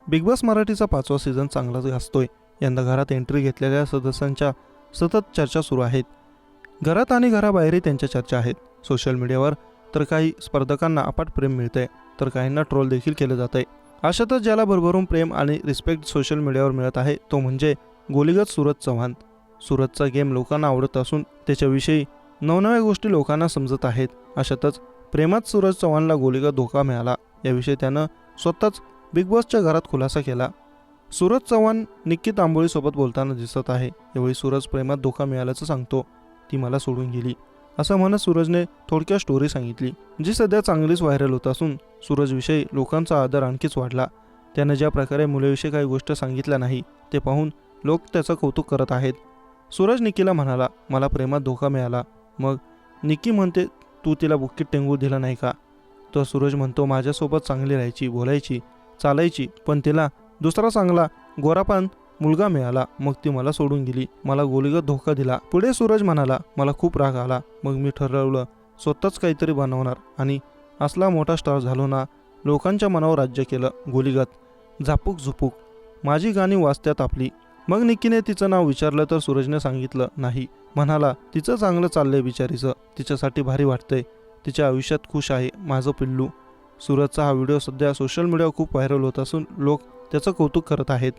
Big boss मराठीचा 5वा season चांगलाच गाजतोय. यंदा घरात एंट्री घेतलेल्या सदस्यांच्या सतत चर्चा सुरू आहेत. घरात आणि घराबाहेरही त्यांच्या चर्चा आहेत. सोशल मीडियावर तर काही स्पर्धकांना अफाट प्रेम मिळतंय, तर काहींना ट्रोल देखील केलं जातंय. अशातच ज्याला भरभरून प्रेम आणि रिस्पेक्ट सोशल मीडियावर मिळत आहे तो म्हणजे गोलीगत सूरज चव्हाण. सूरजचा गेम लोकांना आवडत असून त्याच्याविषयी नवनव्या गोष्टी लोकांना समजत आहेत. अशातच प्रेमात सूरज चव्हाणला गोलीगत धोका मिळाला याविषयी त्यानं स्वतःच बिग बॉसच्या घरात खुलासा केला. सूरज चव्हाण निक्की तांबोळीसोबत बोलताना दिसत आहे. यावेळी सूरज प्रेमात धोका मिळाल्याचं सांगतो. ती मला सोडून गेली असं म्हणत सूरजने थोडक्यात स्टोरी सांगितली, जी सध्या चांगलीच व्हायरल होत असून सूरजविषयी लोकांचा आदर आणखीच वाढला. त्यानं ज्या प्रकारे मुलीविषयी काही गोष्ट सांगितल्या नाही ते पाहून लोक त्याचं कौतुक करत आहेत. सूरज निक्कीला म्हणाला, मला प्रेमात धोका मिळाला. मग निक्की म्हणते, तू तिला बुक्कीत टेंगू दिलं नाही का? तर सूरज म्हणतो, माझ्यासोबत चांगली राहायची, बोलायची, चालायची, पण तिला दुसरा चांगला गोरापान मुलगा मिळाला. मग ती मला सोडून गेली, मला गोलीगत धोका दिला. पुढे सूरज म्हणाला, मला खूप राग आला. मग मी ठरवलं स्वतःच काहीतरी बनवणार आणि असला मोठा स्टार झालो ना. लोकांच्या मनावर राज्य केलं. गोलीगत झापूक झुपूक माझी गाणी वाजत्यात आपली. मग निक्कीने तिचं नाव विचारलं तर सूरजने सांगितलं नाही. म्हणाला, तिचं चांगलं चाललंय बिचारीचं, तिच्यासाठी भारी वाटतंय, तिच्या आयुष्यात खुश आहे माझं पिल्लू. सूरजचा हा व्हिडिओ सध्या सोशल मीडियावर खूप व्हायरल होत असून लोक त्याचं कौतुक करत आहेत.